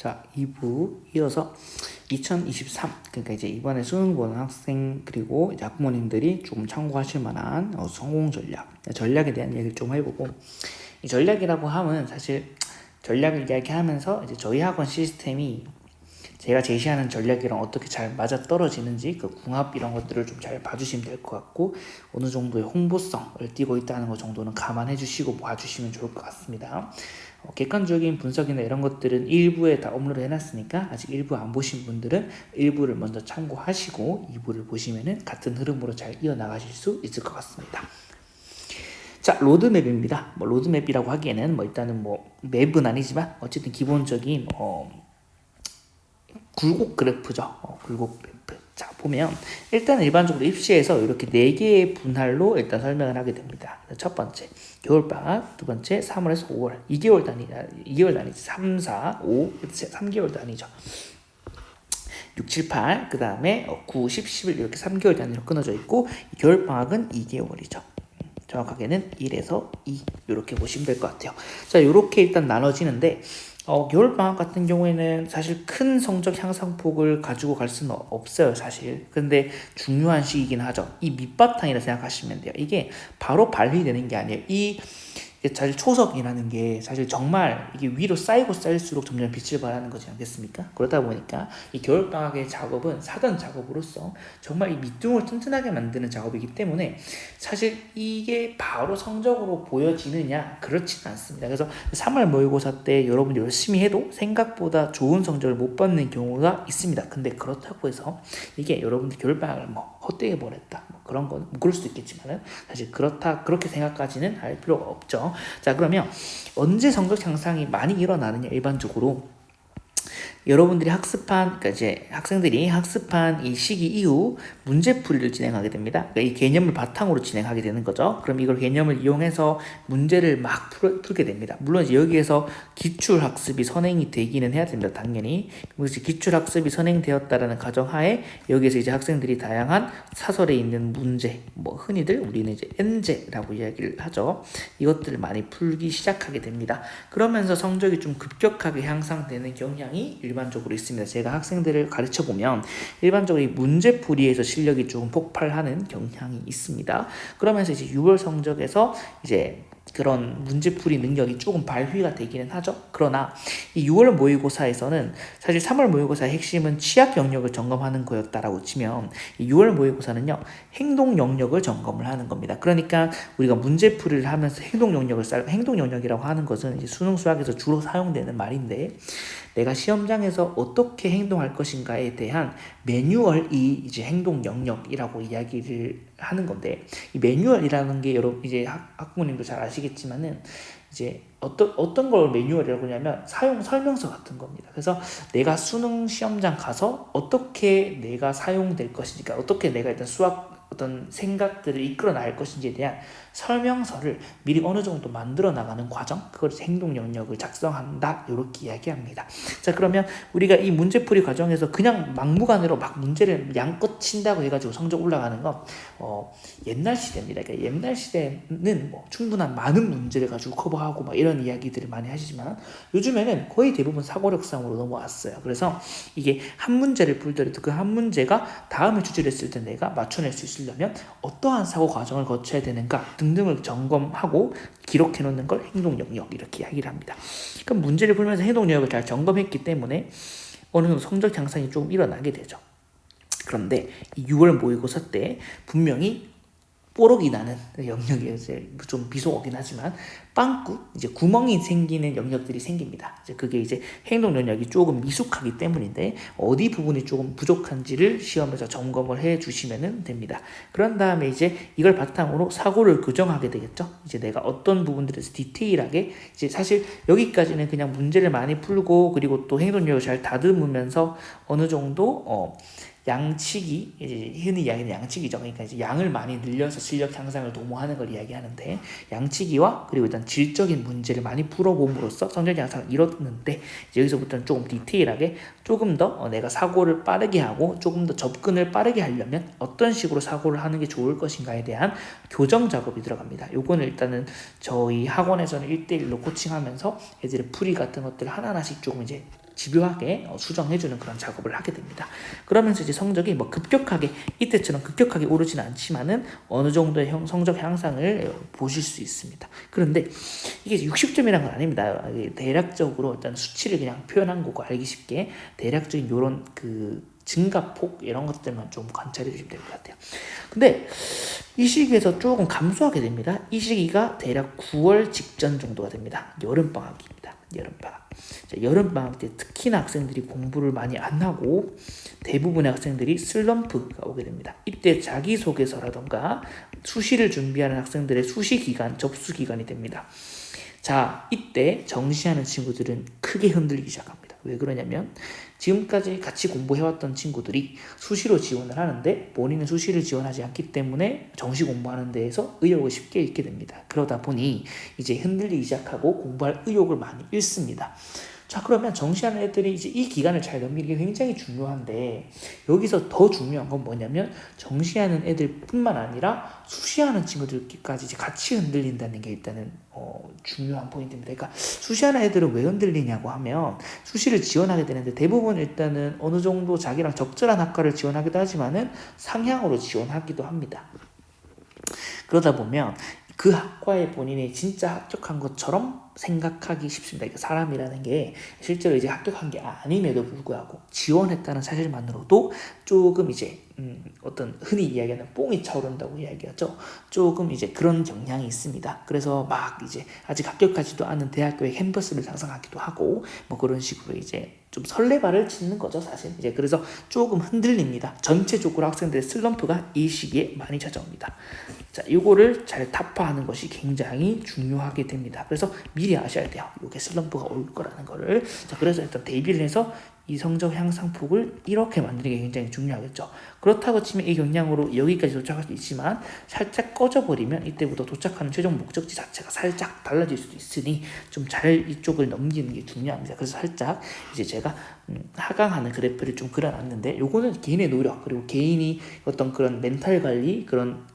자, 2부 이어서 2023, 그러니까 이제 이번에 수능 보는 학생 그리고 이제 학부모님들이 좀 참고하실 만한 성공 전략에 대한 얘기를 좀 해보고, 이 전략이라고 하면 사실 전략을 이야기하면서 이제 저희 학원 시스템이 제가 제시하는 전략이랑 어떻게 잘 맞아 떨어지는지 그 궁합 이런 것들을 좀 잘 봐주시면 될 것 같고, 어느 정도의 홍보성을 띠고 있다는 것 정도는 감안해 주시고 봐주시면 좋을 것 같습니다. 객관적인 분석이나 이런 것들은 일부에 다 업로드 해놨으니까 아직 일부 안 보신 분들은 일부를 먼저 참고하시고 2부를 보시면은 같은 흐름으로 잘 이어나가실 수 있을 것 같습니다. 자, 로드맵입니다. 로드맵이라고 하기에는 일단은 맵은 아니지만 어쨌든 기본적인 굴곡 그래프죠. 굴곡 그래프. 자, 보면 일단 일반적으로 입시에서 이렇게 4개의 분할로 일단 설명을 하게 됩니다. 첫 번째, 겨울방학. 두 번째, 3월에서 5월. 2개월 단위죠. 3, 4, 5, 3개월 단위죠. 6, 7, 8, 그 다음에 9, 10, 11 이렇게 3개월 단위로 끊어져 있고, 겨울방학은 2개월이죠. 정확하게는 1에서 2 이렇게 보시면 될 것 같아요. 자, 이렇게 일단 나눠지는데 겨울방학 같은 경우에는 사실 큰 성적 향상폭을 가지고 갈 수는 없어요, 사실. 근데 중요한 시기이긴 하죠. 이 밑바탕이라 생각하시면 돼요. 이게 바로 발휘되는 게 아니에요. 사실 초석이라는 게 사실 정말 이게 위로 쌓이고 쌓일수록 점점 빛을 발하는 거지 않겠습니까? 그러다 보니까 이 겨울방학의 작업은 사전 작업으로서 정말 이 밑둥을 튼튼하게 만드는 작업이기 때문에 사실 이게 바로 성적으로 보여지느냐? 그렇지는 않습니다. 그래서 3월 모의고사 때 여러분이 열심히 해도 생각보다 좋은 성적을 못 받는 경우가 있습니다. 근데 그렇다고 해서 이게 여러분들 겨울방학을 헛되게 보냈다, 그런 건 그럴 수도 있겠지만은 사실 그렇게 생각까지는 할 필요가 없죠. 자, 그러면 언제 성적 향상이 많이 일어나느냐? 일반적으로 여러분들이 그러니까 이제 학생들이 학습한 이 시기 이후 문제풀이를 진행하게 됩니다. 그러니까 이 개념을 바탕으로 진행하게 되는 거죠. 그럼 이걸 개념을 이용해서 문제를 막 풀게 됩니다. 물론 이제 여기에서 기출학습이 선행이 되기는 해야 됩니다. 당연히. 그래서 기출학습이 선행되었다라는 가정하에 여기에서 이제 학생들이 다양한 사설에 있는 문제, 흔히들 우리는 이제 N제라고 이야기를 하죠. 이것들을 많이 풀기 시작하게 됩니다. 그러면서 성적이 좀 급격하게 향상되는 경향이 일반적으로 있습니다. 제가 학생들을 가르쳐 보면 일반적으로 이 문제풀이에서 실력이 조금 폭발하는 경향이 있습니다. 그러면서 이제 6월 성적에서 이제 그런 문제풀이 능력이 조금 발휘가 되기는 하죠. 그러나 이 6월 모의고사에서는 사실 3월 모의고사의 핵심은 취약 영역을 점검하는 거였다라고 치면, 이 6월 모의고사는요, 행동 영역을 점검을 하는 겁니다. 그러니까 우리가 문제풀이를 하면서 행동 영역이라고 하는 것은 이제 수능 수학에서 주로 사용되는 말인데, 내가 시험장에서 어떻게 행동할 것인가에 대한 매뉴얼이 이제 행동 영역이라고 이야기를 하는 건데, 이 매뉴얼이라는 게 여러분 이제 학부모님도 잘 아시겠지만은 이제 어떤 걸 매뉴얼이라고 하냐면 사용 설명서 같은 겁니다. 그래서 내가 수능 시험장 가서 어떻게 내가 사용될 것인지, 그러니까 어떻게 내가 일단 수학 어떤 생각들을 이끌어 나갈 것인지에 대한 설명서를 미리 어느 정도 만들어 나가는 과정, 그걸 행동 영역을 작성한다, 이렇게 이야기합니다. 자, 그러면 우리가 이 문제풀이 과정에서 그냥 막무가내로 막 문제를 양껏 친다고 해가지고 성적 올라가는 건 옛날 시대입니다. 그러니까 옛날 시대는 충분한 많은 문제를 가지고 커버하고 이런 이야기들을 많이 하시지만, 요즘에는 거의 대부분 사고력상으로 넘어왔어요. 그래서 이게 한 문제를 풀더라도 그 한 문제가 다음에 주제를 했을 때 내가 맞춰낼 수 있으려면 어떠한 사고 과정을 거쳐야 되는가 등등을 점검하고 기록해 놓는 걸 행동 영역, 이렇게 이야기를 합니다. 그럼 문제를 풀면서 행동 영역을 잘 점검했기 때문에 어느 정도 성적 향상이 조금 일어나게 되죠. 그런데 이 6월 모의고사 때 분명히 뽀록이 나는 영역이 이제 좀 비속어긴 하지만 빵꾸, 이제 구멍이 생기는 영역들이 생깁니다. 이제 그게 이제 행동 영역이 조금 미숙하기 때문인데 어디 부분이 조금 부족한지를 시험에서 점검을 해 주시면 됩니다. 그런 다음에 이제 이걸 바탕으로 사고를 교정하게 되겠죠. 이제 내가 어떤 부분들에서 디테일하게, 이제 사실 여기까지는 그냥 문제를 많이 풀고 그리고 또 행동 영역을 잘 다듬으면서 어느 정도 양치기, 이제 흔히 이야기하는 양치기죠. 그러니까 이제 양을 많이 늘려서 실력 향상을 도모하는 걸 이야기하는데, 양치기와 그리고 일단 질적인 문제를 많이 풀어봄으로써 성적 향상을 이뤘는데, 이제 여기서부터는 조금 디테일하게 조금 더 내가 사고를 빠르게 하고 조금 더 접근을 빠르게 하려면 어떤 식으로 사고를 하는 게 좋을 것인가에 대한 교정 작업이 들어갑니다. 요거는 일단은 저희 학원에서는 1대1로 코칭하면서 애들의 풀이 같은 것들을 하나하나씩 조금 이제 집요하게 수정해주는 그런 작업을 하게 됩니다. 그러면서 이제 성적이 뭐 급격하게 이때처럼 급격하게 오르지는 않지만은 어느 정도의 성적 향상을 보실 수 있습니다. 그런데 이게 60점이란 건 아닙니다. 대략적으로 일단 수치를 그냥 표현한 거고 알기 쉽게 대략적인 요런 그 증가폭 이런 것들만 좀 관찰해 주시면 될 것 같아요. 근데 이 시기에서 조금 감소하게 됩니다. 이 시기가 대략 9월 직전 정도가 됩니다. 여름방학입니다. 여름방학. 여름방학 때 특히나 학생들이 공부를 많이 안 하고 대부분의 학생들이 슬럼프가 오게 됩니다. 이때 자기소개서라던가 수시를 준비하는 학생들의 수시기간, 접수기간이 됩니다. 자, 이때 정시하는 친구들은 크게 흔들리기 시작합니다. 왜 그러냐면 지금까지 같이 공부해왔던 친구들이 수시로 지원을 하는데 본인은 수시를 지원하지 않기 때문에 정시 공부하는 데에서 의욕을 쉽게 잃게 됩니다. 그러다 보니 이제 흔들리기 시작하고 공부할 의욕을 많이 잃습니다. 자, 그러면 정시하는 애들이 이제 이 기간을 잘 넘기는 게 굉장히 중요한데 여기서 더 중요한 건 뭐냐면 정시하는 애들뿐만 아니라 수시하는 친구들까지 이제 같이 흔들린다는 게 일단은 중요한 포인트입니다. 그러니까 수시하는 애들은 왜 흔들리냐고 하면 수시를 지원하게 되는데 대부분 일단은 어느 정도 자기랑 적절한 학과를 지원하기도 하지만은 상향으로 지원하기도 합니다. 그러다 보면 그 학과에 본인이 진짜 합격한 것처럼 생각하기 쉽습니다. 그러니까 사람이라는 게 실제로 이제 합격한 게 아님에도 불구하고 지원했다는 사실만으로도 조금 이제 어떤 흔히 이야기하는 뽕이 차오른다고 이야기하죠. 조금 이제 그런 경향이 있습니다. 그래서 막 이제 아직 합격하지도 않은 대학교의 캠퍼스를 상상하기도 하고 뭐 그런 식으로 이제 좀 설레발을 짓는 거죠, 사실. 이제 그래서 조금 흔들립니다. 전체적으로 학생들의 슬럼프가 이 시기에 많이 찾아옵니다. 자, 이거를 잘 타파하는 것이 굉장히 중요하게 됩니다. 그래서 미리 아셔야 돼요. 이게 슬럼프가 올 거라는 거를. 자, 그래서 일단 대비를 해서 이 성적 향상폭을 이렇게 만드는 게 굉장히 중요하겠죠. 그렇다고 치면 이 경향으로 여기까지 도착할 수 있지만 살짝 꺼져버리면 이때부터 도착하는 최종 목적지 자체가 살짝 달라질 수도 있으니 좀 잘 이쪽을 넘기는 게 중요합니다. 그래서 살짝 이제 제가 하강하는 그래프를 좀 그려놨는데 요거는 개인의 노력 그리고 개인이 어떤 그런 멘탈 관리 그런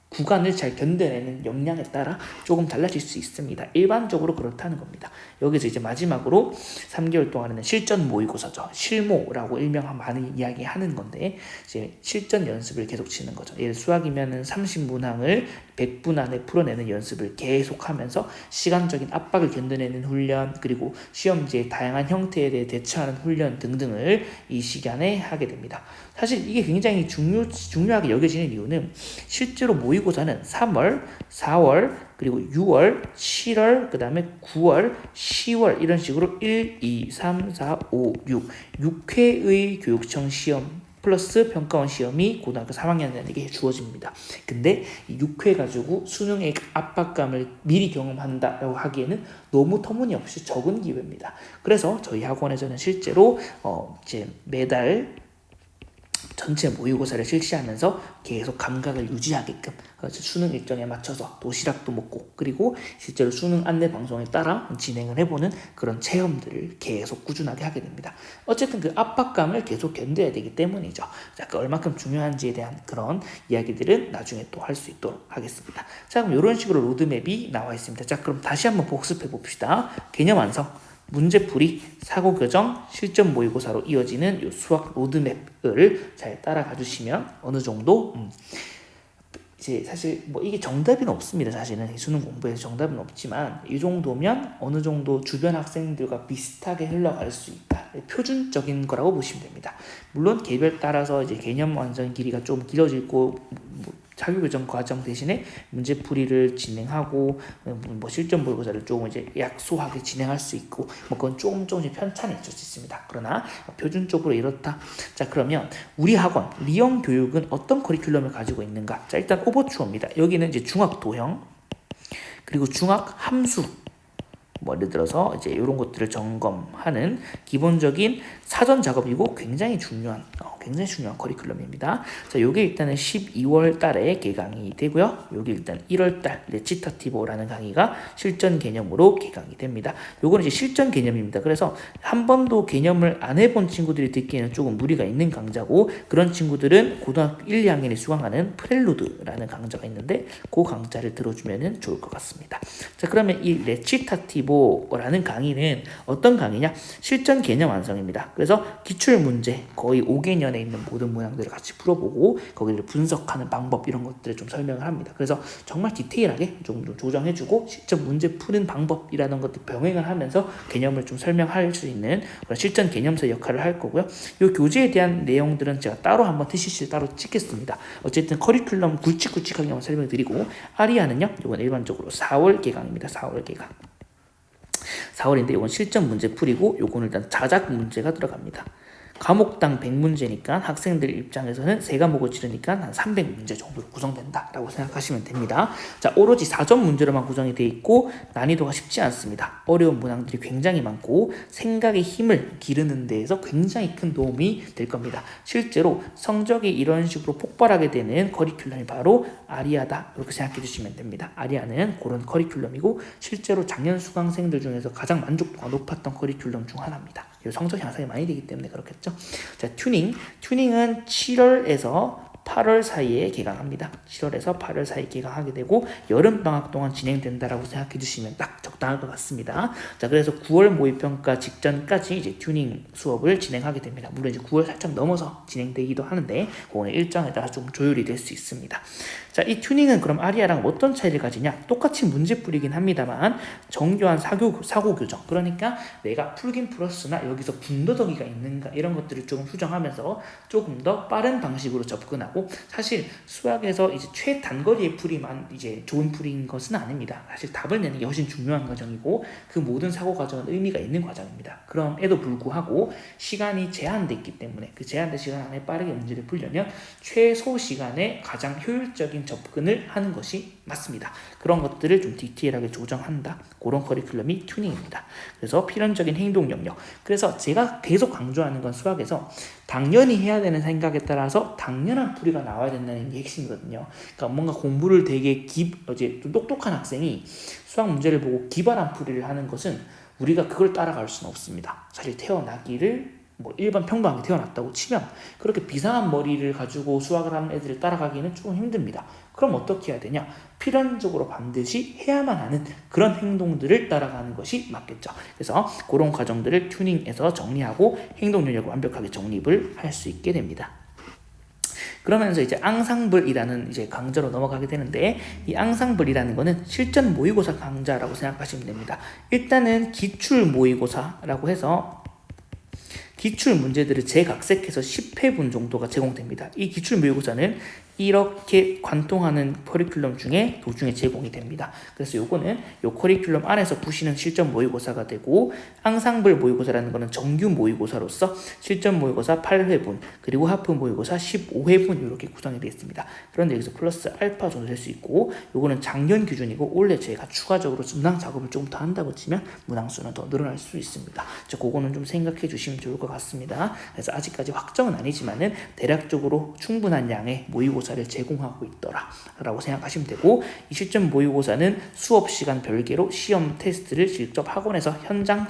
구간을 잘 견뎌내는 역량에 따라 조금 달라질 수 있습니다. 일반적으로 그렇다는 겁니다. 여기서 이제 마지막으로 3개월 동안에는 실전 모의고사죠. 실모라고 일명 많이 이야기하는 건데 이제 실전 연습을 계속 치는 거죠. 예를 수학이면은 30문항을 100분 안에 풀어내는 연습을 계속하면서 시간적인 압박을 견뎌내는 훈련 그리고 시험지의 다양한 형태에 대해 대처하는 훈련 등등을 이 시간에 하게 됩니다. 사실 이게 굉장히 중요하게 여겨지는 이유는 실제로 모의고사는 3월, 4월, 그리고 6월, 7월, 그 다음에 9월, 10월 이런 식으로 1, 2, 3, 4, 5, 6, 6회의 교육청 시험 플러스 평가원 시험이 고등학교 3학년에게 주어집니다. 근데 이 6회 가지고 수능의 압박감을 미리 경험한다고 하기에는 너무 터무니없이 적은 기회입니다. 그래서 저희 학원에서는 실제로 이제 매달 전체 모의고사를 실시하면서 계속 감각을 유지하게끔 수능 일정에 맞춰서 도시락도 먹고 그리고 실제로 수능 안내 방송에 따라 진행을 해보는 그런 체험들을 계속 꾸준하게 하게 됩니다. 어쨌든 그 압박감을 계속 견뎌야 되기 때문이죠. 자, 그 얼마큼 중요한지에 대한 그런 이야기들은 나중에 또 할 수 있도록 하겠습니다. 자, 그럼 이런 식으로 로드맵이 나와 있습니다. 자, 그럼 다시 한번 복습해 봅시다. 개념 완성. 문제풀이, 사고교정, 실전 모의고사로 이어지는 이 수학 로드맵을 잘 따라가 주시면 어느 정도 이제 사실 뭐 이게 정답은 없습니다. 사실은 수능 공부에서 정답은 없지만 이 정도면 어느 정도 주변 학생들과 비슷하게 흘러갈 수 있다. 표준적인 거라고 보시면 됩니다. 물론 개별 따라서 이제 개념 완성 길이가 좀 길어지고 자기교정 과정 대신에 문제풀이를 진행하고 뭐 실전 모의고사를 조금 이제 약소하게 진행할 수 있고 뭐 그건 조금씩 편차는 있을 수 있습니다. 그러나 표준적으로 이렇다. 자, 그러면 우리 학원 리형 교육은 어떤 커리큘럼을 가지고 있는가? 자, 일단 오버추어입니다. 여기는 이제 중학 도형 그리고 중학 함수 뭐 예를 들어서 이제 이런 것들을 점검하는 기본적인 사전 작업이고 굉장히 중요한 굉장히 중요한 커리큘럼입니다. 자, 요게 일단은 12월 달에 개강이 되고요. 요게 일단 1월 달 레치타티보라는 강의가 실전 개념으로 개강이 됩니다. 요거는 이제 실전 개념입니다. 그래서 한 번도 개념을 안 해본 친구들이 듣기에는 조금 무리가 있는 강좌고, 그런 친구들은 고등학교 1, 2학년에 수강하는 프렐루드라는 강좌가 있는데 그 강좌를 들어주면 좋을 것 같습니다. 자, 그러면 이 레치타티보라는 강의는 어떤 강의냐? 실전 개념 완성입니다. 그래서 기출 문제 거의 5개년에 있는 모든 문항들을 같이 풀어보고 거기를 분석하는 방법 이런 것들을 좀 설명을 합니다. 그래서 정말 디테일하게 좀 조정해주고 실전 문제 푸는 방법이라는 것들 병행을 하면서 개념을 좀 설명할 수 있는 그런 실전 개념서 역할을 할 거고요. 이 교재에 대한 내용들은 제가 따로 한번 TCC를 따로 찍겠습니다. 어쨌든 커리큘럼 굵직굵직하게 한번 설명드리고, 아리아는요, 이건 일반적으로 4월 개강입니다. 4월 개강. 4월인데 이건 실전 문제 풀이고, 요거는 일단 자작 문제가 들어갑니다. 과목당 100문제니까 학생들 입장에서는 3과목을 치르니까 한 300문제 정도로 구성된다라고 생각하시면 됩니다. 자, 오로지 4점 문제로만 구성이 되어 있고 난이도가 쉽지 않습니다. 어려운 문항들이 굉장히 많고 생각의 힘을 기르는 데에서 굉장히 큰 도움이 될 겁니다. 실제로 성적이 이런 식으로 폭발하게 되는 커리큘럼이 바로 아리아다, 이렇게 생각해 주시면 됩니다. 아리아는 그런 커리큘럼이고 실제로 작년 수강생들 중에서 가장 만족도가 높았던 커리큘럼 중 하나입니다. 성적 향상이 많이 되기 때문에 그렇겠죠. 자, 튜닝은 7월에서 8월 사이에 개강합니다. 7월에서 8월 사이에 개강하게 되고 여름방학 동안 진행된다라고 생각해 주시면 딱 적당할 것 같습니다. 자, 그래서 9월 모의평가 직전까지 이제 튜닝 수업을 진행하게 됩니다. 물론 이제 9월 살짝 넘어서 진행되기도 하는데 그거는 일정에 따라 좀 조율이 될 수 있습니다. 자, 이 튜닝은 그럼 아리아랑 어떤 차이를 가지냐? 똑같이 문제 풀이긴 합니다만 정교한 사고 교정, 그러니까 내가 풀긴 풀었으나 여기서 군더더기가 있는가 이런 것들을 조금 수정하면서 조금 더 빠른 방식으로 접근하고, 사실 수학에서 이제 최단거리의 풀이만 이제 좋은 풀이인 것은 아닙니다. 사실 답을 내는 게 훨씬 중요한 과정이고 그 모든 사고 과정은 의미가 있는 과정입니다. 그럼에도 불구하고 시간이 제한됐기 때문에 그 제한된 시간 안에 빠르게 문제를 풀려면 최소 시간에 가장 효율적인 접근을 하는 것이 맞습니다. 그런 것들을 좀 디테일하게 조정한다. 그런 커리큘럼이 튜닝입니다. 그래서 필연적인 행동 영역. 그래서 제가 계속 강조하는 건 수학에서 당연히 해야 되는 생각에 따라서 당연한 풀이가 나와야 된다는 게 핵심이거든요. 그러니까 뭔가 공부를 되게 좀 똑똑한 학생이 수학 문제를 보고 기발한 풀이를 하는 것은 우리가 그걸 따라갈 수는 없습니다. 사실 태어나기를 일반 평범하게 태어났다고 치면 그렇게 비상한 머리를 가지고 수학을 하는 애들을 따라가기는 조금 힘듭니다. 그럼 어떻게 해야 되냐? 필연적으로 반드시 해야만 하는 그런 행동들을 따라가는 것이 맞겠죠. 그래서 그런 과정들을 튜닝해서 정리하고 행동 능력을 완벽하게 정립을 할 수 있게 됩니다. 그러면서 이제 앙상블이라는 이제 강좌로 넘어가게 되는데, 이 앙상블이라는 거는 실전 모의고사 강좌라고 생각하시면 됩니다. 일단은 기출 모의고사라고 해서 기출 문제들을 재각색해서 10회분 정도가 제공됩니다. 이 기출 모의고사는 이렇게 관통하는 커리큘럼 중에 도중에 제공이 됩니다. 그래서 요거는 요 커리큘럼 안에서 푸시는 실전 모의고사가 되고, 앙상블 모의고사라는 거는 정규 모의고사로서 실전 모의고사 8회분 그리고 하프 모의고사 15회분 이렇게 구성이 되어 있습니다. 그런데 여기서 플러스 알파 정도 될 수 있고, 요거는 작년 기준이고 올해 제가 추가적으로 문항 작업을 조금 더 한다고 치면 문항수는 더 늘어날 수 있습니다. 그거는 좀 생각해 주시면 좋을 것 같습니다. 그래서 아직까지 확정은 아니지만은 대략적으로 충분한 양의 모의고사를 제공하고 있더라 라고 생각하시면 되고, 이 실전 모의고사는 수업 시간 별개로 시험 테스트를 직접 학원에서 현장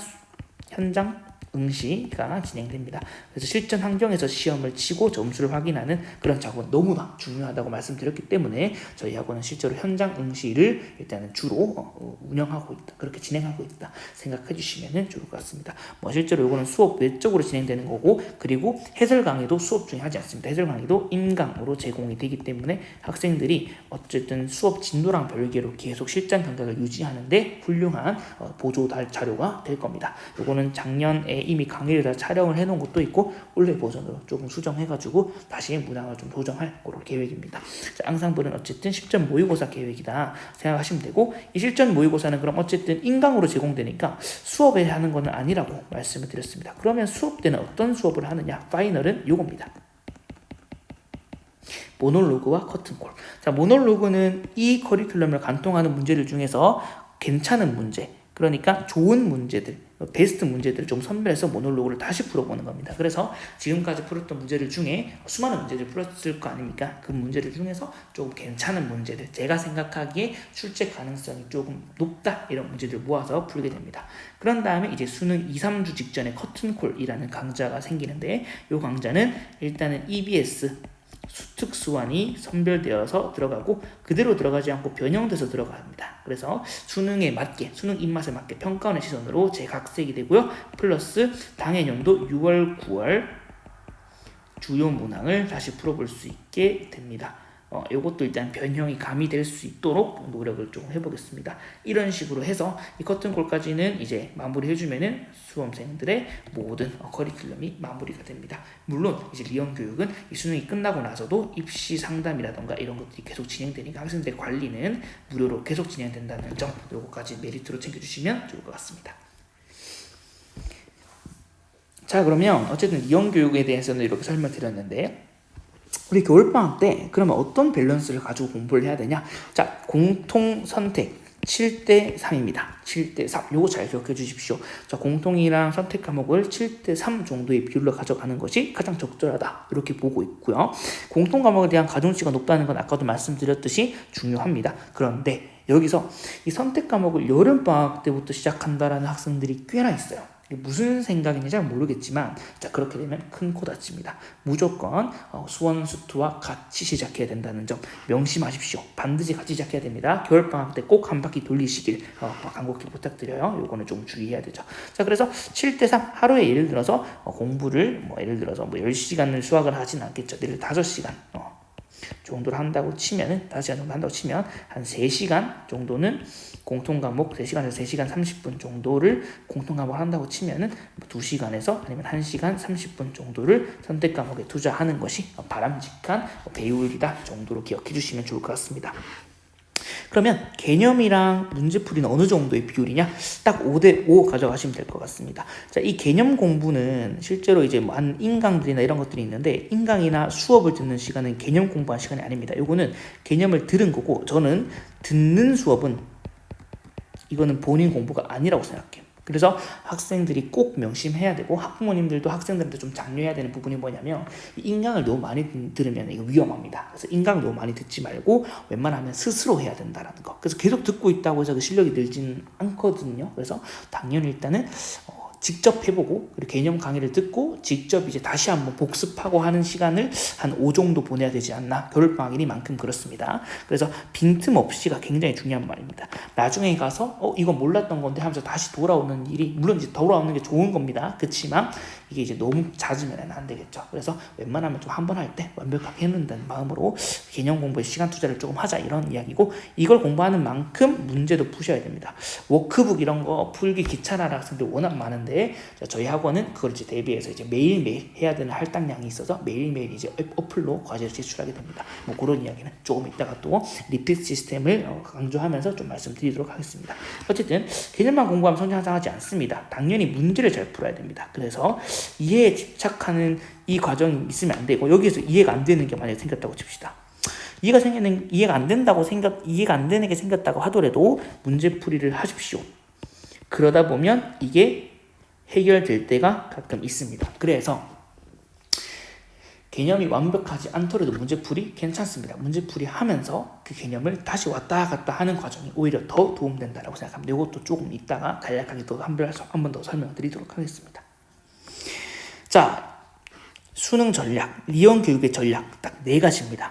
응시가 진행됩니다. 그래서 실전 환경에서 시험을 치고 점수를 확인하는 그런 작업은 너무나 중요하다고 말씀드렸기 때문에 저희 학원은 실제로 현장 응시를 일단은 주로 운영하고 있다, 그렇게 진행하고 있다 생각해 주시면 좋을 것 같습니다. 실제로 이거는 수업 외적으로 진행되는 거고, 그리고 해설 강의도 수업 중에 하지 않습니다. 해설 강의도 인강으로 제공이 되기 때문에 학생들이 어쨌든 수업 진도랑 별개로 계속 실전 감각을 유지하는데 훌륭한 보조 자료가 될 겁니다. 이거는 작년에 이미 강의를 다 촬영을 해놓은 것도 있고 올해 버전으로 조금 수정해가지고 다시 문항을 좀 조정할 그런 계획입니다. 자, 앙상블은 어쨌든 실전 모의고사 계획이다 생각하시면 되고, 이 실전 모의고사는 그럼 어쨌든 인강으로 제공되니까 수업에 하는 거는 아니라고 말씀을 드렸습니다. 그러면 수업 때는 어떤 수업을 하느냐? 파이널은 요겁니다. 모놀로그와 커튼콜. 자, 모놀로그는 이 커리큘럼을 관통하는 문제들 중에서 괜찮은 문제, 그러니까 좋은 문제들, 베스트 문제들을 좀 선별해서 모놀로그를 다시 풀어보는 겁니다. 그래서 지금까지 풀었던 문제들 중에 수많은 문제를 풀었을 거 아닙니까? 그 문제들 중에서 조금 괜찮은 문제들, 제가 생각하기에 출제 가능성이 조금 높다 이런 문제들 모아서 풀게 됩니다. 그런 다음에 이제 수능 2, 3주 직전에 커튼콜이라는 강좌가 생기는데, 이 강좌는 일단은 EBS 수특수완이 선별되어서 들어가고 그대로 들어가지 않고 변형돼서 들어갑니다. 그래서 수능에 맞게, 수능 입맛에 맞게 평가원의 시선으로 재각색이 되고요. 플러스 당해년도 6월, 9월 주요 문항을 다시 풀어볼 수 있게 됩니다. 이것도 일단 변형이 가미될 수 있도록 노력을 좀 해보겠습니다. 이런 식으로 해서 이 커튼콜까지는 이제 마무리해주면은 수험생들의 모든 커리큘럼이 마무리가 됩니다. 물론 이제 리언 교육은 이 수능이 끝나고 나서도 입시 상담이라던가 이런 것들이 계속 진행되니까 학생들의 관리는 무료로 계속 진행된다는 점, 요거까지 메리트로 챙겨주시면 좋을 것 같습니다. 자, 그러면 어쨌든 리언 교육에 대해서는 이렇게 설명드렸는데, 우리 겨울방학 때 그러면 어떤 밸런스를 가지고 공부를 해야 되냐? 자, 공통 선택 7대 3입니다. 7대 3. 요거 잘 기억해 주십시오. 자, 공통이랑 선택 과목을 7대 3 정도의 비율로 가져가는 것이 가장 적절하다. 이렇게 보고 있고요. 공통 과목에 대한 가중치가 높다는 건 아까도 말씀드렸듯이 중요합니다. 그런데 여기서 이 선택 과목을 여름방학 때부터 시작한다라는 학생들이 꽤나 있어요. 무슨 생각인지 잘 모르겠지만, 자, 그렇게 되면 큰 코 다칩니다. 무조건 수원 수투와 같이 시작해야 된다는 점 명심하십시오. 반드시 같이 시작해야 됩니다. 겨울방학 때 꼭 한 바퀴 돌리시길 간곡히 부탁드려요. 요거는 좀 주의해야 되죠. 자, 그래서 7대 3 하루에 예를 들어서 공부를 예를 들어서 10시간을 수학을 하진 않겠죠. 내일 5시간 정도를 한다고 치면은, 5시간 정도 한다고 치면 한 3시간 정도는 공통 과목, 3시간에서 3시간 30분 정도를 공통 과목을 한다고 치면은 2시간에서 아니면 1시간 30분 정도를 선택 과목에 투자하는 것이 바람직한 배율이다 정도로 기억해 주시면 좋을 것 같습니다. 그러면 개념이랑 문제풀이는 어느 정도의 비율이냐? 딱 5대5 가져가시면 될 것 같습니다. 자, 이 개념 공부는 실제로 이제 한 인강들이나 이런 것들이 있는데, 인강이나 수업을 듣는 시간은 개념 공부한 시간이 아닙니다. 요거는 개념을 들은 거고, 저는 듣는 수업은 이거는 본인 공부가 아니라고 생각해요. 그래서 학생들이 꼭 명심해야 되고, 학부모님들도 학생들한테 좀 장려해야 되는 부분이 뭐냐면, 인강을 너무 많이 들으면 이거 위험합니다. 그래서 인강을 너무 많이 듣지 말고 웬만하면 스스로 해야 된다라는 거. 그래서 계속 듣고 있다고 해서 그 실력이 늘지는 않거든요. 그래서 당연히 일단은 직접 해보고, 그리고 개념 강의를 듣고 직접 이제 다시 한번 복습하고 하는 시간을 한 5 정도 보내야 되지 않나. 겨울방학이니만큼 그렇습니다. 그래서 빈틈없이가 굉장히 중요한 말입니다. 나중에 가서 이거 몰랐던 건데 하면서 다시 돌아오는 일이, 물론 이제 돌아오는 게 좋은 겁니다. 그렇지만 이게 이제 너무 잦으면 안 되겠죠. 그래서 웬만하면 좀 한 번 할 때 완벽하게 해놓는다는 마음으로 개념 공부에 시간 투자를 조금 하자, 이런 이야기고, 이걸 공부하는 만큼 문제도 푸셔야 됩니다. 워크북 이런 거 풀기 귀찮아하는 학생들 워낙 많은데, 저희 학원은 그걸 이제 대비해서 이제 매일매일 해야 되는 할당량이 있어서 매일매일 이제 어플로 과제를 제출하게 됩니다. 그런 이야기는 조금 이따가 또 리피트 시스템을 강조하면서 좀 말씀드리도록 하겠습니다. 어쨌든 개념만 공부하면 성장하지 않습니다. 당연히 문제를 잘 풀어야 됩니다. 그래서 이해에 집착하는 이 과정이 있으면 안 되고, 여기에서 이해가 안 되는 게 만약에 생겼다고 칩시다. 이해가 안 되는 게 생겼다고 하더라도 문제풀이를 하십시오. 그러다 보면 이게 해결될 때가 가끔 있습니다. 그래서 개념이 완벽하지 않더라도 문제풀이 괜찮습니다. 문제풀이 하면서 그 개념을 다시 왔다 갔다 하는 과정이 오히려 더 도움된다고 생각합니다. 이것도 조금 이따가 간략하게 또 한 번 더 설명을 드리도록 하겠습니다. 자, 수능 전략, 리언 교육의 전략 딱 4가지입니다.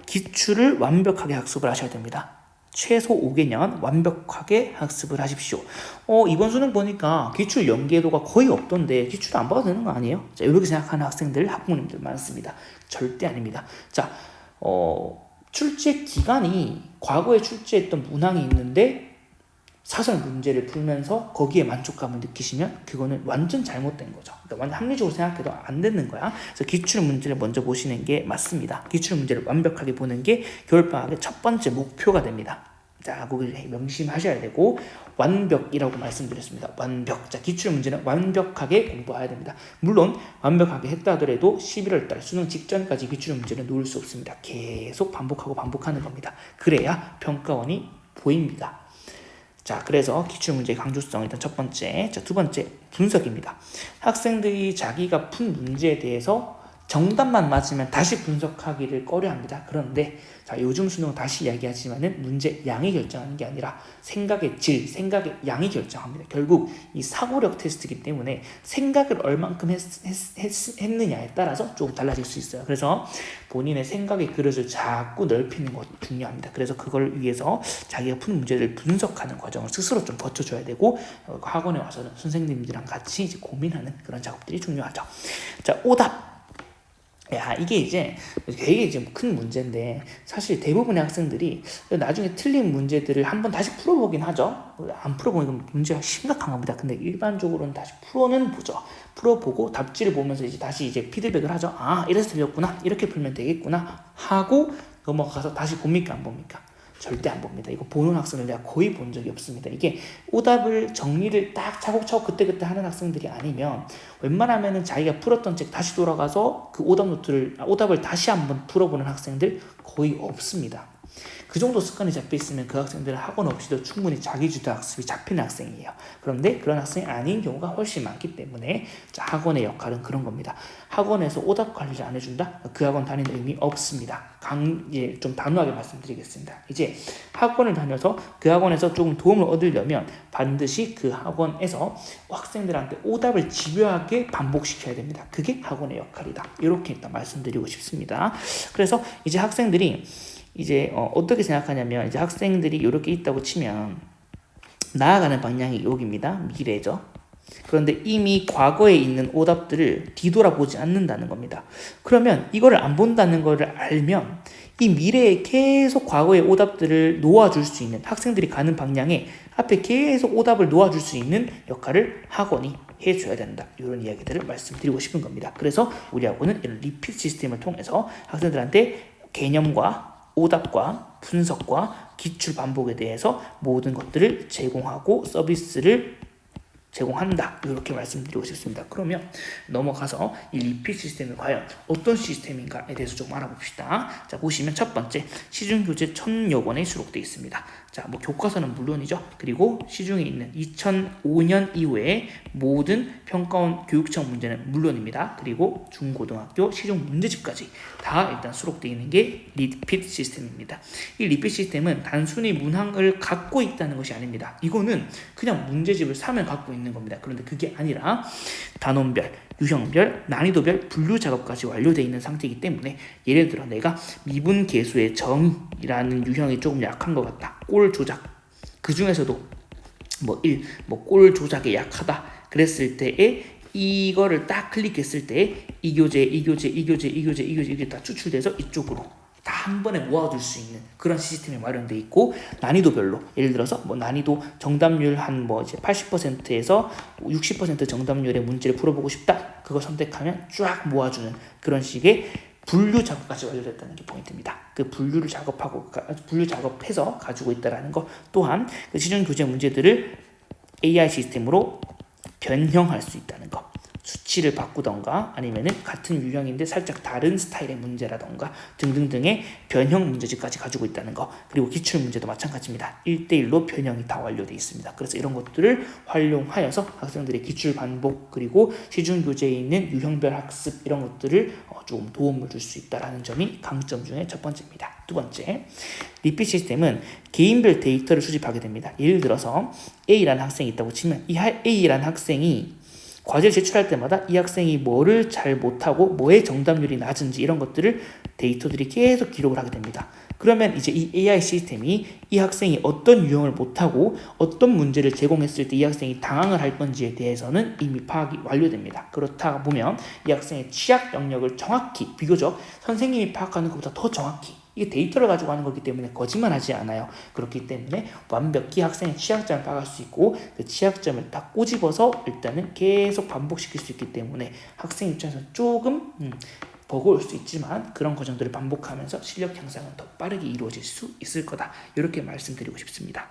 기출을 완벽하게 학습을 하셔야 됩니다. 최소 5개년 완벽하게 학습을 하십시오. 이번 수능 보니까 기출 연계도가 거의 없던데 기출 안 봐도 되는 거 아니에요? 자, 이렇게 생각하는 학생들, 학부모님들 많습니다. 절대 아닙니다. 자, 출제 기간이 과거에 출제했던 문항이 있는데 사설 문제를 풀면서 거기에 만족감을 느끼시면 그거는 완전 잘못된 거죠. 그러니까 완전 합리적으로 생각해도 안 되는 거야. 그래서 기출 문제를 먼저 보시는 게 맞습니다. 기출 문제를 완벽하게 보는 게 겨울방학의 첫 번째 목표가 됩니다. 자, 그걸 명심하셔야 되고, 완벽이라고 말씀드렸습니다. 완벽. 자, 기출 문제는 완벽하게 공부해야 됩니다. 물론 완벽하게 했다 하더라도 11월 달 수능 직전까지 기출 문제는 놓을 수 없습니다. 계속 반복하고 반복하는 겁니다. 그래야 평가원이 보입니다. 자, 그래서 기출문제의 강조성 일단 첫 번째. 자, 두 번째 분석입니다. 학생들이 자기가 푼 문제에 대해서 정답만 맞으면 다시 분석하기를 꺼려합니다. 그런데 자, 요즘 수능은 다시 이야기하지만은 문제 양이 결정하는 게 아니라 생각의 질, 생각의 양이 결정합니다. 결국 이 사고력 테스트이기 때문에 생각을 얼만큼 했느냐에 따라서 조금 달라질 수 있어요. 그래서 본인의 생각의 그릇을 자꾸 넓히는 것이 중요합니다. 그래서 그걸 위해서 자기가 푸는 문제를 분석하는 과정을 스스로 좀 거쳐줘야 되고 학원에 와서는 선생님들이랑 같이 이제 고민하는 그런 작업들이 중요하죠. 자, 오답. 야, 이게 이제 되게 좀 큰 문제인데 사실 대부분의 학생들이 나중에 틀린 문제들을 한번 다시 풀어보긴 하죠. 안 풀어보면 문제가 심각한 겁니다. 근데 일반적으로는 다시 풀어는 보죠. 풀어보고 답지를 보면서 이제 다시 이제 피드백을 하죠. 아, 이래서 틀렸구나. 이렇게 풀면 되겠구나 하고 넘어가서 다시 봅니까 안 봅니까? 절대 안 봅니다. 이거 보는 학생을 내가 거의 본 적이 없습니다. 이게 오답을 정리를 딱 차곡차곡 그때그때 하는 학생들이 아니면 웬만하면은 자기가 풀었던 책 다시 돌아가서 그 오답을 다시 한번 풀어보는 학생들 거의 없습니다. 그 정도 습관이 잡혀 있으면 그 학생들은 학원 없이도 충분히 자기주도 학습이 잡히는 학생이에요. 그런데 그런 학생이 아닌 경우가 훨씬 많기 때문에 자, 학원의 역할은 그런 겁니다. 학원에서 오답 관리를 안 해준다? 그 학원 다니는 의미 없습니다. 이제 좀 단호하게 말씀드리겠습니다. 이제 학원을 다녀서 그 학원에서 조금 도움을 얻으려면 반드시 그 학원에서 학생들한테 오답을 집요하게 반복시켜야 됩니다. 그게 학원의 역할이다. 이렇게 일단 말씀드리고 싶습니다. 그래서 이제 학생들이 이제 어떻게 생각하냐면 이제 학생들이 이렇게 있다고 치면 나아가는 방향이 여기입니다. 미래죠. 그런데 이미 과거에 있는 오답들을 뒤돌아보지 않는다는 겁니다. 그러면 이거를 안 본다는 거를 알면 이 미래에 계속 과거의 오답들을 놓아줄 수 있는 학생들이 가는 방향에 앞에 계속 오답을 놓아줄 수 있는 역할을 학원이 해줘야 된다. 이런 이야기들을 말씀드리고 싶은 겁니다. 그래서 우리 학원은 이런 리핏 시스템을 통해서 학생들한테 개념과 오답과 분석과 기출 반복에 대해서 모든 것들을 제공하고 서비스를 제공한다. 이렇게 말씀드리고 싶습니다. 그러면 넘어가서 이 리핏 시스템이 과연 어떤 시스템인가에 대해서 좀 알아봅시다. 자, 보시면 첫 번째 시중교재 1000여 권에 수록되어 있습니다. 자, 뭐 교과서는 물론이죠. 그리고 시중에 있는 2005년 이후에 모든 평가원 교육청 문제는 물론입니다. 그리고 중고등학교 시중 문제집까지 다 일단 수록되어 있는 게 리핏 시스템입니다. 이 리핏 시스템은 단순히 문항을 갖고 있다는 것이 아닙니다. 이거는 그냥 문제집을 사면 갖고 있는 겁니다. 그런데 그게 아니라 단원별, 유형별, 난이도별 분류 작업까지 완료되어 있는 상태이기 때문에 예를 들어 내가 미분 계수의 정이라는 유형이 조금 약한 것 같다. 꼴 조작. 그 중에서도 꼴 조작에 약하다. 그랬을 때에 이거를 딱 클릭했을 때 이 교재 이게 다 추출돼서 이쪽으로 다 한 번에 모아둘 수 있는 그런 시스템이 마련되어 있고 난이도별로 예를 들어서 뭐 난이도 정답률 한 뭐 이제 80%에서 60% 정답률의 문제를 풀어보고 싶다. 그거 선택하면 쫙 모아주는 그런 식의 분류 작업까지 완료됐다는 게 포인트입니다. 그 분류 작업해서 가지고 있다라는 거 또한 그 시중 교재 문제들을 AI 시스템으로 변형할 수 있다는 거. 수치를 바꾸던가 아니면은 같은 유형인데 살짝 다른 스타일의 문제라던가 등등등의 변형 문제집까지 가지고 있다는 거. 그리고 기출 문제도 마찬가지입니다. 1대1로 변형이 다 완료되어 있습니다. 그래서 이런 것들을 활용하여서 학생들의 기출 반복 그리고 시중 교재에 있는 유형별 학습 이런 것들을 좀 도움을 줄 수 있다는 점이 강점 중에 첫 번째입니다. 두 번째, 리핏 시스템은 개인별 데이터를 수집하게 됩니다. 예를 들어서 A라는 학생이 있다고 치면 이 A라는 학생이 과제를 제출할 때마다 이 학생이 뭐를 잘 못하고 뭐의 정답률이 낮은지 이런 것들을 데이터들이 계속 기록을 하게 됩니다. 그러면 이제 이 AI 시스템이 이 학생이 어떤 유형을 못하고 어떤 문제를 제공했을 때 이 학생이 당황을 할 건지에 대해서는 이미 파악이 완료됩니다. 그렇다 보면 이 학생의 취약 영역을 정확히 비교적 선생님이 파악하는 것보다 더 정확히 이게 데이터를 가지고 하는 거기 때문에 거짓말하지 않아요. 그렇기 때문에 완벽히 학생의 취약점을 파악할 수 있고 그 취약점을 딱 꼬집어서 일단은 계속 반복시킬 수 있기 때문에 학생 입장에서 조금 버거울 수 있지만 그런 과정들을 반복하면서 실력 향상은 더 빠르게 이루어질 수 있을 거다. 이렇게 말씀드리고 싶습니다.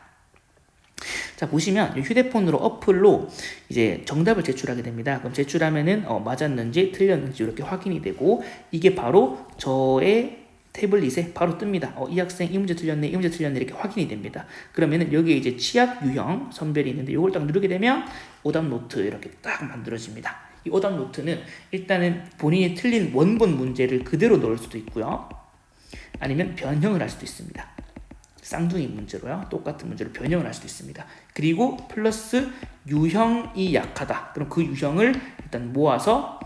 자, 보시면 휴대폰으로 어플로 이제 정답을 제출하게 됩니다. 그럼 제출하면은 맞았는지 틀렸는지 이렇게 확인이 되고 이게 바로 저의 태블릿에 바로 뜹니다. 이 학생 이 문제 틀렸네, 이 문제 틀렸네 이렇게 확인이 됩니다. 그러면은 여기에 이제 취약 유형 선별이 있는데 이걸 딱 누르게 되면 오답 노트 이렇게 딱 만들어집니다. 이 오답 노트는 일단은 본인이 틀린 원본 문제를 그대로 넣을 수도 있고요. 아니면 변형을 할 수도 있습니다. 쌍둥이 문제로요. 똑같은 문제로 변형을 할 수도 있습니다. 그리고 플러스 유형이 약하다. 그럼 그 유형을 일단 모아서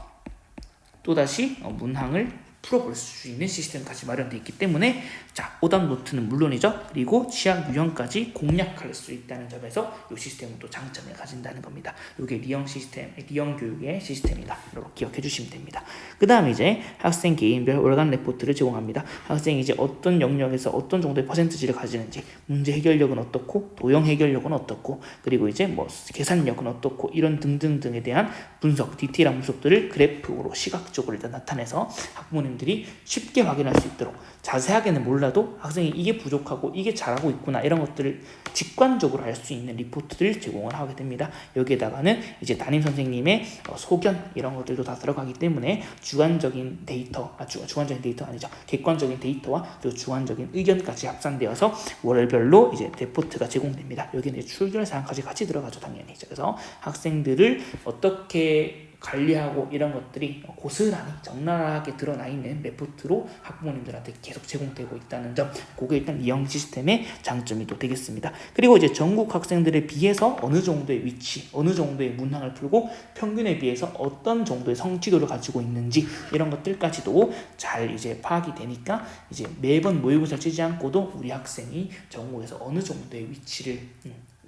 또다시 문항을 풀어볼 수 있는 시스템까지 마련되어 있기 때문에 자 오답 노트는 물론이죠. 그리고 취약 유형까지 공략할 수 있다는 점에서 이 시스템은 또 장점을 가진다는 겁니다. 이게 리형 시스템, 리형 교육의 시스템이다. 이렇게 기억해 주시면 됩니다. 그 다음에 이제 학생 개인별 월간 레포트를 제공합니다. 학생이 이제 어떤 영역에서 어떤 정도의 퍼센트지를 가지는지, 문제 해결력은 어떻고, 도형 해결력은 어떻고, 그리고 이제 뭐 계산력은 어떻고 이런 등등등에 대한 분석, 디테일한 분석들을 그래프로 시각적으로 일단 나타내서 학부모님들이 쉽게 확인할 수 있도록, 자세하게는 몰라도 학생이 이게 부족하고 이게 잘하고 있구나 이런 것들을 직관적으로 알 수 있는 리포트들을 제공을 하게 됩니다. 여기에다가는 이제 담임 선생님의 소견 이런 것들도 다 들어가기 때문에 주관적인 데이터, 주관적인 데이터 아니죠. 객관적인 데이터와 또 주관적인 의견까지 합산되어서 월별로 이제 레포트가 제공됩니다. 여기는 이제 출결 사항까지 같이 들어가죠, 당연히. 그래서 학생들을 어떻게 관리하고 이런 것들이 고스란히 적나라하게 드러나 있는 레포트로 학부모님들한테 계속 제공되고 있다는 점, 그게 일단 리형 시스템의 장점이 또 되겠습니다. 그리고 이제 전국 학생들에 비해서 어느 정도의 위치, 어느 정도의 문항을 풀고 평균에 비해서 어떤 정도의 성취도를 가지고 있는지 이런 것들까지도 잘 이제 파악이 되니까 이제 매번 모의고사를 치지 않고도 우리 학생이 전국에서 어느 정도의 위치를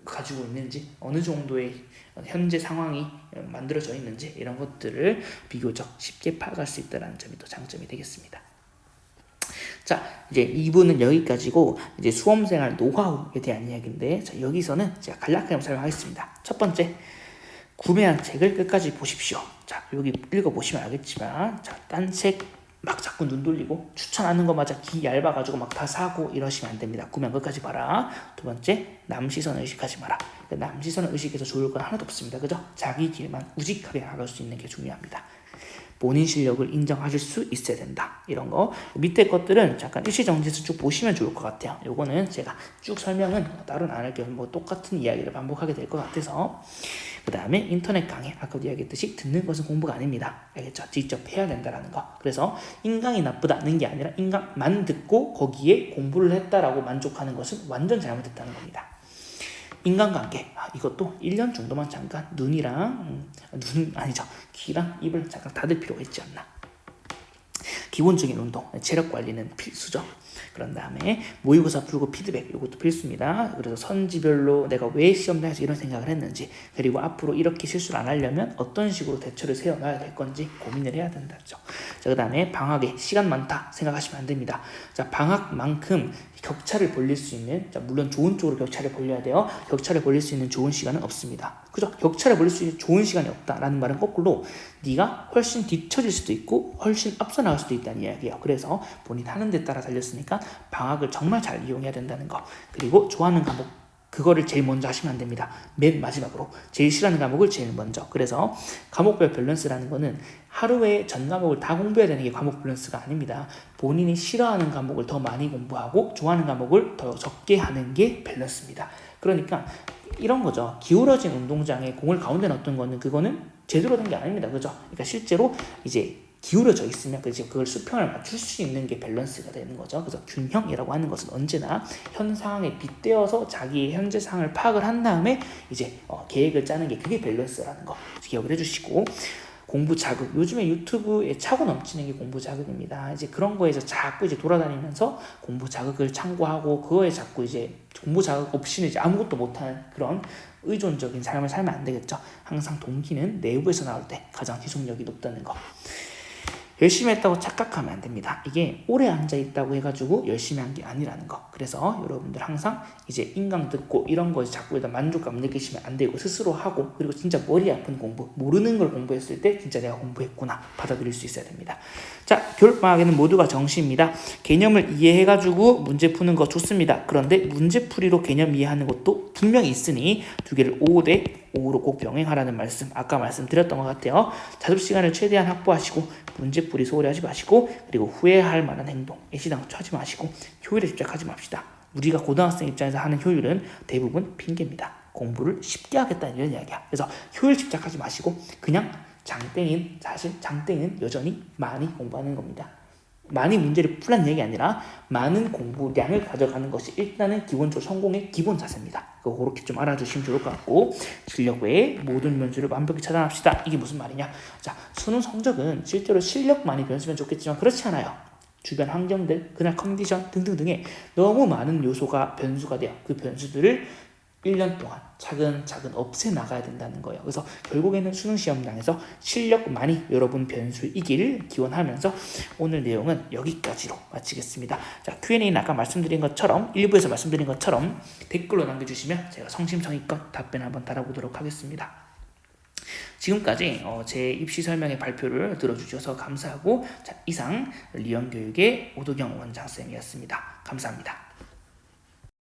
가지고 있는지, 어느 정도의 현재 상황이 만들어져 있는지 이런 것들을 비교적 쉽게 파악할 수 있다는 점이 또 장점이 되겠습니다. 자, 이제 2부는 여기까지고 이제 수험생활 노하우에 대한 이야기인데, 자, 여기서는 제가 간략하게 설명하겠습니다. 첫 번째, 구매한 책을 끝까지 보십시오. 자, 여기 읽어보시면 알겠지만, 자, 딴 책 막 자꾸 눈 돌리고 추천하는 거마저 귀 얇아가지고 막 다 사고 이러시면 안 됩니다. 구매한 끝까지 봐라. 두 번째, 남 시선을 의식하지 마라. 남 시선을 의식해서 좋을 건 하나도 없습니다. 그죠? 자기 길만 우직하게 나갈 수 있는 게 중요합니다. 본인 실력을 인정하실 수 있어야 된다. 이런 거 밑에 것들은 잠깐 일시정지해서 쭉 보시면 좋을 것 같아요. 요거는 제가 쭉 설명은 따로 안 할게요. 뭐 똑같은 이야기를 반복하게 될 것 같아서. 그 다음에 인터넷 강의, 아까도 이야기했듯이 듣는 것은 공부가 아닙니다. 알겠죠? 직접 해야 된다라는 거. 그래서 인강이 나쁘다는 게 아니라 인강만 듣고 거기에 공부를 했다라고 만족하는 것은 완전 잘못됐다는 겁니다. 인간관계, 이것도 1년 정도만 잠깐 귀랑 입을 잠깐 닫을 필요가 있지 않나. 기본적인 운동, 체력 관리는 필수죠. 그런 다음에 모의고사 풀고 피드백, 이것도 필수입니다. 그래서 선지별로 내가 왜 시험장에서 이런 생각을 했는지, 그리고 앞으로 이렇게 실수를 안 하려면 어떤 식으로 대처를 세워놔야 될 건지 고민을 해야 된다죠. 자, 그 다음에 방학에 시간 많다 생각하시면 안 됩니다. 자, 방학만큼 격차를 벌릴 수 있는, 자, 물론 좋은 쪽으로 격차를 벌려야 돼요. 격차를 벌릴 수 있는 좋은 시간은 없습니다. 그죠? 격차를 벌릴 수 있는 좋은 시간이 없다라는 말은 거꾸로 네가 훨씬 뒤처질 수도 있고 훨씬 앞서 나갈 수도 있다는 이야기예요. 그래서 본인 하는 데 따라 달렸으니까 방학을 정말 잘 이용해야 된다는 거. 그리고 좋아하는 과목, 그거를 제일 먼저 하시면 안 됩니다. 맨 마지막으로 제일 싫어하는 과목을 제일 먼저. 그래서 과목별 밸런스라는 거는 하루에 전 과목을 다 공부해야 되는 게 과목 밸런스가 아닙니다. 본인이 싫어하는 과목을 더 많이 공부하고 좋아하는 과목을 더 적게 하는 게 밸런스입니다. 그러니까 이런 거죠. 기울어진 운동장에 공을 가운데 넣었던 거는 그거는 제대로 된 게 아닙니다. 그죠? 그러니까 실제로 이제 기울어져 있으면 그걸 수평을 맞출 수 있는 게 밸런스가 되는 거죠. 그래서 균형이라고 하는 것은 언제나 현 상황에 빗대어서 자기의 현재 상황을 파악을 한 다음에 이제 계획을 짜는 게, 그게 밸런스라는 거 기억을 해주시고, 공부 자극, 요즘에 유튜브에 차고 넘치는 게 공부 자극입니다. 이제 그런 거에서 자꾸 이제 돌아다니면서 공부 자극을 참고하고 그거에 자꾸 이제 공부 자극 없이는 이제 아무것도 못하는 그런 의존적인 삶을 살면 안 되겠죠. 항상 동기는 내부에서 나올 때 가장 지속력이 높다는 거. 열심히 했다고 착각하면 안 됩니다. 이게 오래 앉아있다고 해가지고 열심히 한 게 아니라는 거. 그래서 여러분들 항상 이제 인강 듣고 이런 거에 자꾸 만족감 느끼시면 안 되고, 스스로 하고, 그리고 진짜 머리 아픈 공부, 모르는 걸 공부했을 때 진짜 내가 공부했구나 받아들일 수 있어야 됩니다. 자, 겨울방학에는 모두가 정시입니다. 개념을 이해해가지고 문제 푸는 거 좋습니다. 그런데 문제풀이로 개념 이해하는 것도 분명히 있으니 두 개를 5대 오후로 꼭 병행하라는 말씀 아까 말씀드렸던 것 같아요. 자습 시간을 최대한 확보하시고 문제풀이 소홀히 하지 마시고 그리고 후회할 만한 행동 애시당초 하지 마시고 효율에 집착하지 맙시다. 우리가 고등학생 입장에서 하는 효율은 대부분 핑계입니다. 공부를 쉽게 하겠다는 이런 이야기야. 그래서 효율 집착하지 마시고 그냥 사실 장땡은 여전히 많이 공부하는 겁니다. 많이 문제를 풀라는 얘기 아니라 많은 공부량을 가져가는 것이 일단은 기본적으로 성공의 기본 자세입니다. 그렇게 좀 알아주시면 좋을 것 같고 실력 외에 모든 변수를 완벽히 차단합시다. 이게 무슨 말이냐? 자, 수능 성적은 실제로 실력만이 변수면 좋겠지만 그렇지 않아요. 주변 환경들, 그날 컨디션 등등등의 너무 많은 요소가 변수가 돼요. 그 변수들을 1년 동안 차근차근 없애나가야 된다는 거예요. 그래서 결국에는 수능시험장에서 실력만이 여러분 변수이기를 기원하면서 오늘 내용은 여기까지로 마치겠습니다. 자, Q&A는 아까 말씀드린 것처럼 일부에서 말씀드린 것처럼 댓글로 남겨주시면 제가 성심성의껏 답변 한번 달아보도록 하겠습니다. 지금까지 제 입시 설명의 발표를 들어주셔서 감사하고 자, 이상 리언교육의 오도경 원장쌤이었습니다. 감사합니다.